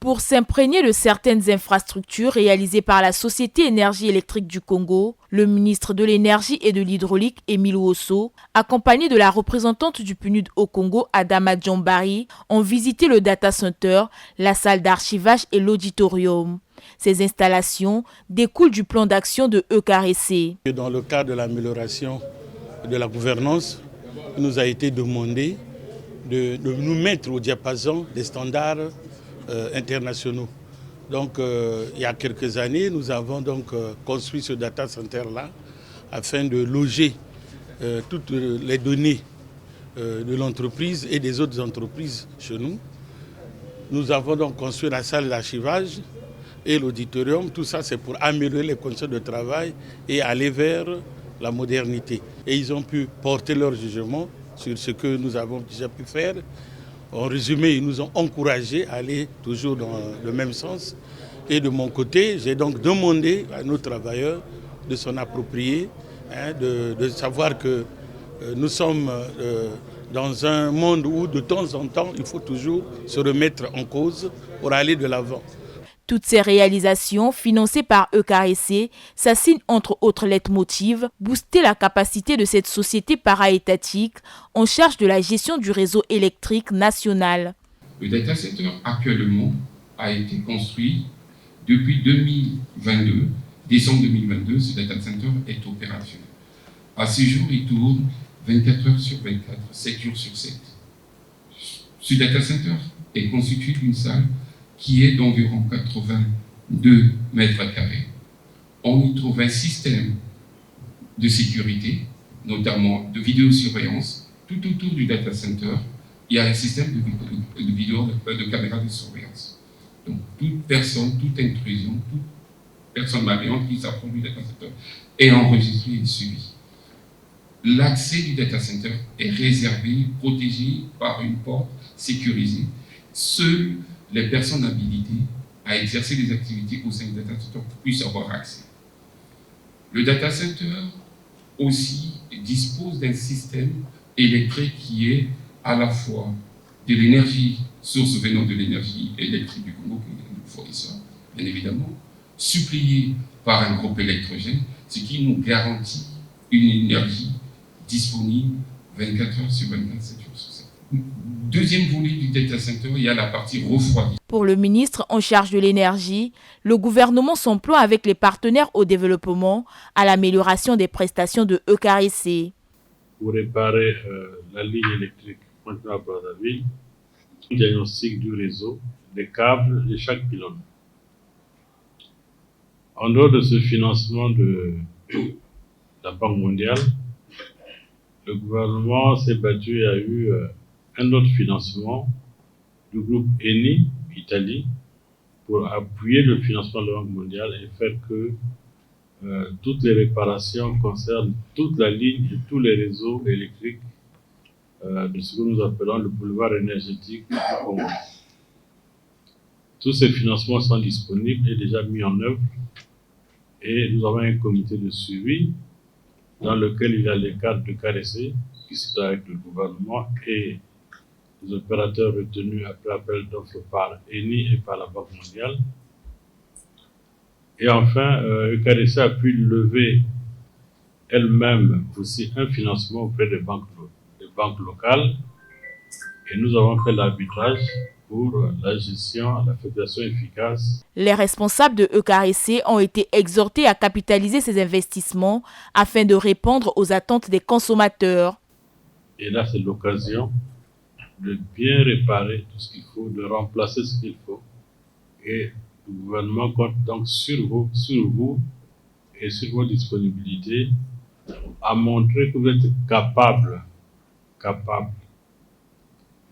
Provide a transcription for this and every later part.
Pour s'imprégner de certaines infrastructures réalisées par la Société Énergie électrique du Congo, le ministre de l'Énergie et de l'Hydraulique, Émile Wosso, accompagné de la représentante du PNUD au Congo, Adama Djambari, ont visité le data center, la salle d'archivage et l'auditorium. Ces installations découlent du plan d'action de EKRC. Dans le cadre de l'amélioration de la gouvernance, il nous a été demandé de nous mettre au diapason des standards internationaux. Donc il y a quelques années, nous avons donc construit ce data center-là afin de loger toutes les données de l'entreprise et des autres entreprises chez nous. Nous avons donc construit la salle d'archivage et l'auditorium. Tout ça, c'est pour améliorer les conditions de travail et aller vers la modernité. Et ils ont pu porter leur jugement sur ce que nous avons déjà pu faire. En résumé, ils nous ont encouragés à aller toujours dans le même sens. Et de mon côté, j'ai donc demandé à nos travailleurs de s'en approprier, de savoir que nous sommes dans un monde où de temps en temps, il faut toujours se remettre en cause pour aller de l'avant. Toutes ces réalisations, financées par EKRC, s'assignent entre autres leitmotivs, booster la capacité de cette société para-étatique en charge de la gestion du réseau électrique national. Le data center actuellement a été construit depuis 2022. Décembre 2022, ce data center est opérationnel. À ce jour, il tourne 24 heures sur 24, 7 jours sur 7. Ce data center est constitué d'une salle qui est d'environ 82 mètres carrés. On y trouve un système de sécurité, notamment de vidéosurveillance. Tout autour du data center, il y a un système de caméras de surveillance. Donc toute personne, toute intrusion, toute personne malveillante qui s'approche du data center est enregistrée et suivie. L'accès du data center est réservé, protégé par une porte sécurisée. Seules les personnes habilitées à exercer des activités au sein du data center puissent avoir accès. Le data center aussi dispose d'un système électrique qui est à la fois de l'énergie, source venant de l'énergie électrique du Congo, qui est le fournisseur, bien évidemment, suppléé par un groupe électrogène, ce qui nous garantit une énergie disponible 24 heures sur 24, 7 jours sur 7. Deuxième volet du data center, il y a la partie refroidie. Pour le ministre en charge de l'énergie, le gouvernement s'emploie avec les partenaires au développement à l'amélioration des prestations de EKRC. Pour réparer la ligne électrique Pointe-Noire-Brazzaville, le diagnostic du réseau, des câbles de chaque pylône. En dehors de ce financement de la Banque mondiale, le gouvernement s'est battu et a eu un autre financement du groupe Eni, Italie, pour appuyer le financement de la Banque mondiale et faire que toutes les réparations concernent toute la ligne et tous les réseaux électriques de ce que nous appelons le boulevard énergétique du Congo. Tous ces financements sont disponibles et déjà mis en œuvre et nous avons un comité de suivi dans lequel il y a les cadres de KRC qui sont avec le gouvernement et les opérateurs retenus après appel d'offres par Eni et par la Banque mondiale. Et enfin, EKRC a pu lever elle-même aussi un financement auprès des banques locales et nous avons fait l'arbitrage pour la gestion, l'affectation efficace. Les responsables de EKRC ont été exhortés à capitaliser ces investissements afin de répondre aux attentes des consommateurs. Et là, c'est l'occasion de bien réparer tout ce qu'il faut, de remplacer ce qu'il faut. Et le gouvernement compte donc sur vous et sur vos disponibilités à montrer que vous êtes capable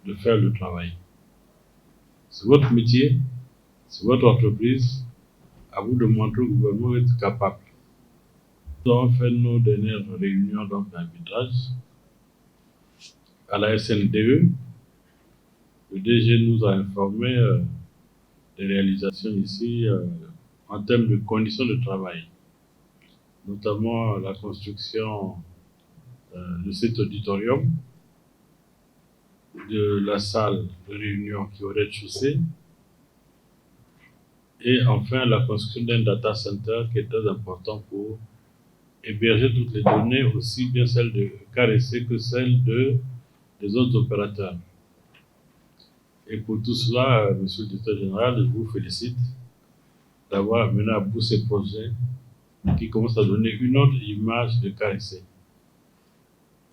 de faire le travail. C'est votre métier, c'est votre entreprise, à vous de montrer au gouvernement que vous êtes capable. Nous avons fait nos dernières réunions d'arbitrage à la SNDE. Le DG nous a informé des réalisations ici en termes de conditions de travail, notamment la construction de cet auditorium, de la salle de réunion qui est au rez-de-chaussée, Et enfin, la construction d'un data center qui est très important pour héberger toutes les données, aussi bien celles de KRC que celles des autres opérateurs. Et pour tout cela, Monsieur le Directeur Général, je vous félicite d'avoir mené à bout ces projets qui commencent à donner une autre image de KRC.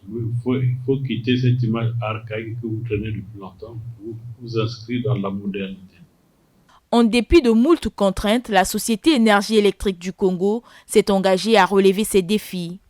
Il faut quitter cette image archaïque que vous tenez depuis longtemps pour vous inscrire dans la modernité. En dépit de moultes contraintes, la Société Énergie électrique du Congo s'est engagée à relever ces défis.